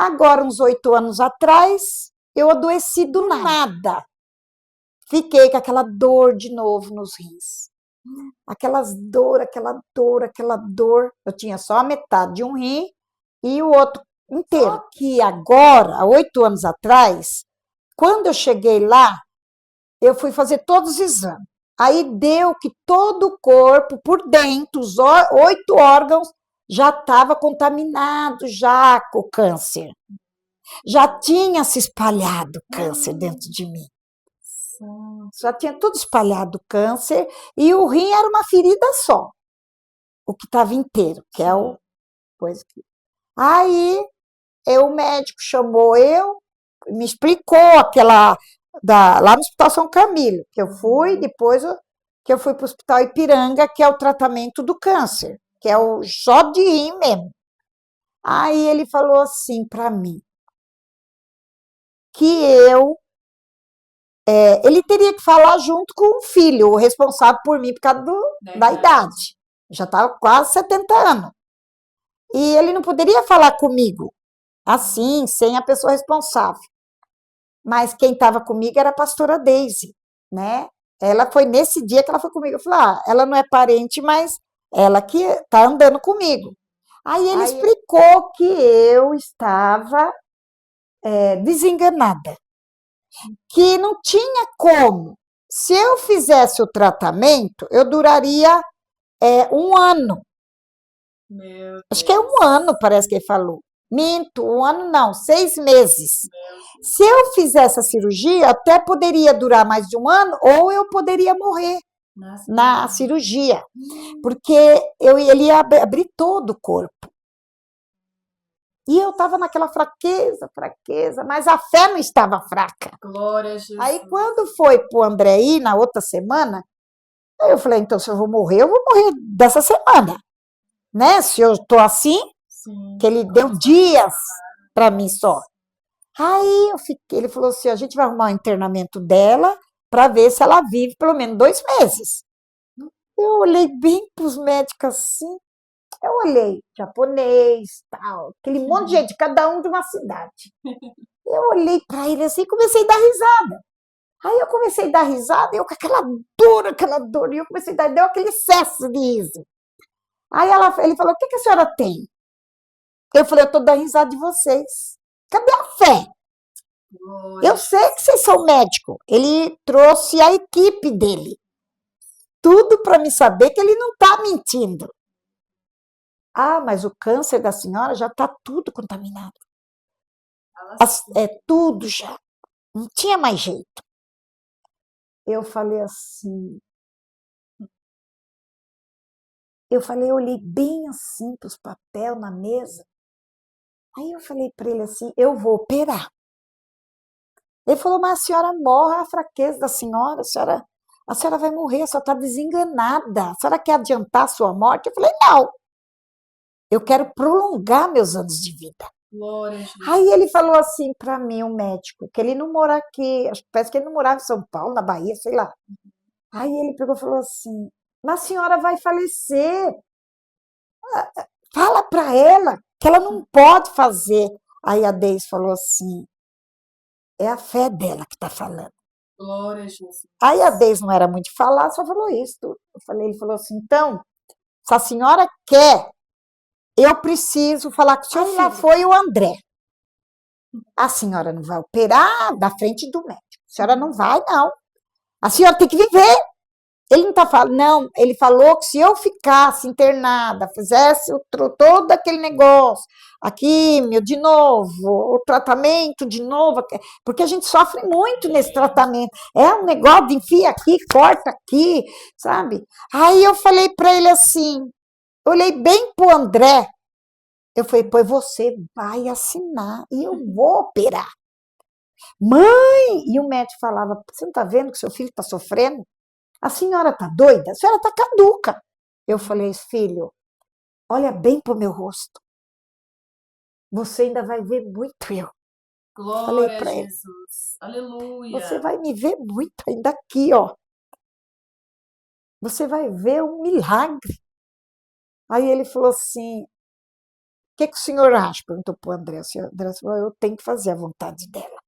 Agora, uns 8 anos atrás, eu adoeci do nada. Fiquei com aquela dor de novo nos rins. Aquelas dor, aquela dor, aquela dor. Eu tinha só a metade de um rim e o outro inteiro. Que agora, há 8 anos atrás, quando eu cheguei lá, eu fui fazer todos os exames. Aí deu que todo o corpo, por dentro, os 8 órgãos, já estava contaminado já com o câncer. Já tinha se espalhado câncer dentro de mim. Já tinha tudo espalhado câncer e o rim era uma ferida só, o que estava inteiro, que é o coisa que... Aí o médico chamou me explicou aquela lá no Hospital São Camilo, que eu fui, depois que eu fui para o Hospital Ipiranga, que é o tratamento do câncer, que é o só de rim mesmo. Aí ele falou assim para mim, que ele teria que falar junto com o filho, o responsável por mim por causa da idade. Já estava quase 70 anos. E ele não poderia falar comigo assim, sem a pessoa responsável. Mas quem estava comigo era a pastora Deise, né? Ela foi nesse dia que ela foi comigo. Eu falei, ela não é parente, mas ela que está andando comigo. Aí ele explicou que eu estava desenganada, que não tinha como. Se eu fizesse o tratamento, eu duraria 1 ano. Acho que é 1 ano, parece que ele falou. Minto, 1 ano não, 6 meses. Se eu fizesse a cirurgia, até poderia durar mais de 1 ano, ou eu poderia morrer na cirurgia, porque ele ia abrir todo o corpo. E eu estava naquela fraqueza, mas a fé não estava fraca. Glória a Jesus. Aí, quando foi para o André ir, na outra semana, aí eu falei, então, se eu vou morrer dessa semana. Né? Se eu estou assim, Sim. que ele deu dias para mim só. Aí ele falou assim, a gente vai arrumar o internamento dela para ver se ela vive pelo menos 2 meses. Eu olhei bem para os médicos assim, eu olhei japonês, tal, aquele monte de gente, cada um de uma cidade. Eu olhei para ele assim e comecei a dar risada. Aí eu comecei a dar risada, eu com aquela dor, e eu comecei a dar, deu aquele excesso de riso. Aí ele falou, o que a senhora tem? Eu falei, eu estou dando risada de vocês. Cadê a fé? Eu sei que vocês são médicos. Ele trouxe a equipe dele. Tudo para me saber que ele não está mentindo. Mas o câncer da senhora já está tudo contaminado. Tudo já. Não tinha mais jeito. Eu falei assim. Eu olhei bem assim para os papéis na mesa. Aí eu falei para ele assim, eu vou operar. Ele falou, mas a senhora morre, a fraqueza da senhora, a senhora vai morrer, a senhora está desenganada. A senhora quer adiantar a sua morte? Eu falei, não. Eu quero prolongar meus anos de vida. Glória a Jesus. Aí ele falou assim para mim, um médico, que ele não mora aqui, parece que ele não morava em São Paulo, na Bahia, sei lá. Aí ele pegou e falou assim, mas a senhora vai falecer. Fala para ela que ela não pode fazer. Aí a Deise falou assim, é a fé dela que está falando. Glória a Jesus. Aí a Deise não era muito de falar, só falou isso. Ele falou assim, então, se a senhora quer, eu preciso falar com o senhor. Aí lá foi o André. A senhora não vai operar na frente do médico. A senhora não vai, não. A senhora tem que viver. Ele não está falando, não, ele falou que se eu ficasse internada, fizesse todo aquele negócio, a químio de novo, o tratamento de novo, porque a gente sofre muito nesse tratamento. É um negócio de enfia aqui, corta aqui, sabe? Aí eu falei para ele assim, olhei bem para o André, eu falei, pois você vai assinar e eu vou operar. Mãe! E o médico falava, você não está vendo que seu filho está sofrendo? A senhora está doida? A senhora está caduca. Eu falei, filho, olha bem para o meu rosto. Você ainda vai ver muito eu. Glória a Jesus. Aleluia. Você vai me ver muito ainda aqui, ó. Você vai ver um milagre. Aí ele falou assim, que o senhor acha? Perguntou para o André. O André falou, eu tenho que fazer a vontade dela.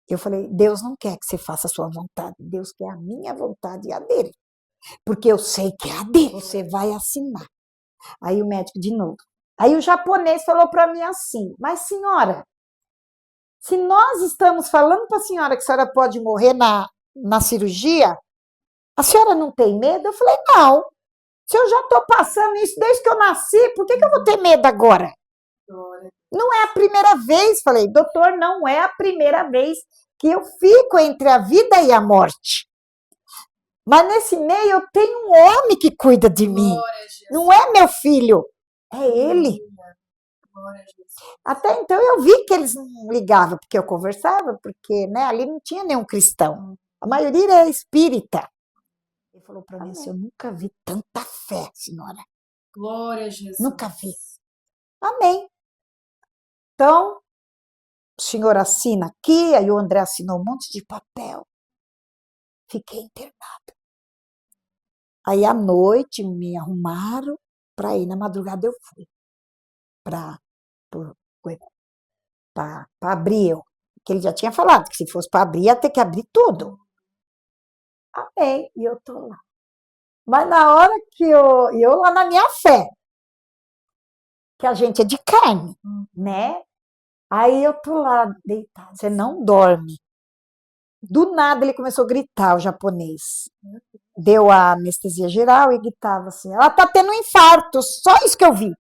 Eu falei, Deus não quer que você faça a sua vontade, Deus quer a minha vontade e a dele. Porque eu sei que é a dele, você vai assinar. Aí o médico de novo. Aí o japonês falou para mim assim, mas senhora, se nós estamos falando para a senhora que a senhora pode morrer na cirurgia, a senhora não tem medo? Eu falei, não. Se eu já estou passando isso desde que eu nasci, por que eu vou ter medo agora? Não é a primeira vez, falei, doutor, não é a primeira vez que eu fico entre a vida e a morte. Mas nesse meio eu tenho um homem que cuida de mim. Não é meu filho, é ele. Até então eu vi que eles não ligavam, porque eu conversava, porque ali não tinha nenhum cristão. A maioria era espírita. Ele falou para mim assim, eu nunca vi tanta fé, senhora. Glória a Jesus. Nunca vi. Amém. Então, o senhor assina aqui, aí o André assinou um monte de papel. Fiquei internada. Aí à noite me arrumaram para ir, na madrugada eu fui. Para abrir, que ele já tinha falado, que se fosse para abrir, ia ter que abrir tudo. Amém, e eu tô lá. Mas na hora que eu lá na minha fé, que a gente é de carne, né? Aí eu tô lá deitada, você não dorme. Do nada ele começou a gritar, o japonês. Deu a anestesia geral e gritava assim, ela tá tendo um infarto, só isso que eu vi.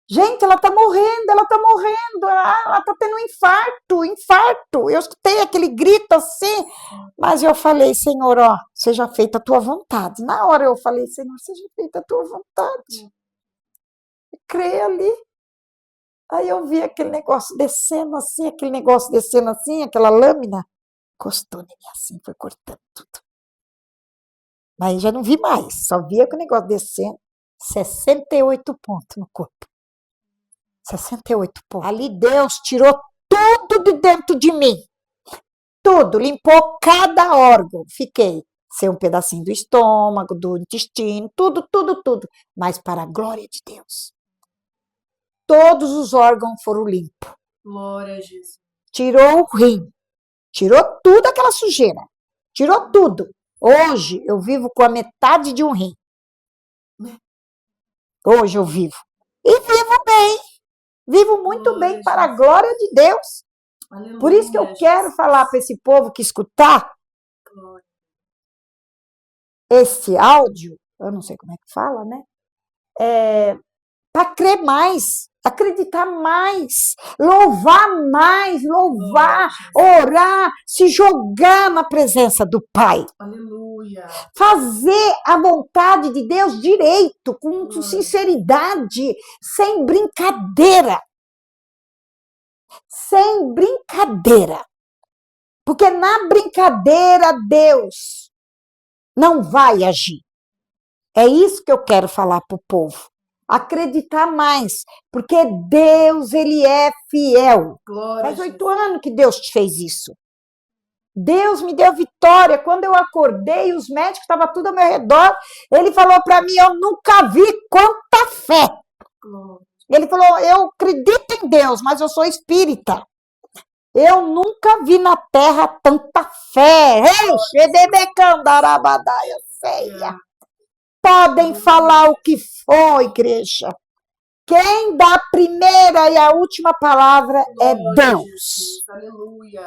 Gente, ela tá morrendo, ela tá tendo um infarto. Eu escutei aquele grito assim, mas eu falei, Senhor, ó, seja feita a tua vontade. Na hora eu falei, Senhor, seja feita a tua vontade. Creia ali. Aí eu vi aquele negócio descendo assim, aquela lâmina, encostou nele assim, foi cortando tudo. Mas já não vi mais, só via aquele negócio descendo, 68 pontos no corpo. 68 pontos. Ali Deus tirou tudo de dentro de mim. Tudo, limpou cada órgão. Fiquei sem um pedacinho do estômago, do intestino, tudo. Mas para a glória de Deus. Todos os órgãos foram limpos. Glória a Jesus. Tirou o rim. Tirou tudo aquela sujeira. Tirou tudo. Hoje eu vivo com a metade de um rim. Hoje eu vivo. E vivo bem. Vivo muito bem para a glória de Deus. Aleluia, por isso que eu quero falar para esse povo que escutar esse áudio, eu não sei como é que fala, né? Para crer mais, acreditar mais, louvar, orar, se jogar na presença do Pai. Aleluia. Fazer a vontade de Deus direito, com sinceridade, sem brincadeira. Sem brincadeira. Porque na brincadeira Deus não vai agir. É isso que eu quero falar para o povo. Acreditar mais, porque Deus, Ele é fiel. Faz 8 anos que Deus te fez isso. Deus me deu vitória. Quando eu acordei, os médicos estavam tudo ao meu redor. Ele falou para mim, eu nunca vi quanta fé. Ele falou, eu acredito em Deus, mas eu sou espírita. Eu nunca vi na terra tanta fé. Podem falar o que for, igreja. Quem dá a primeira e a última palavra é Deus. Aleluia.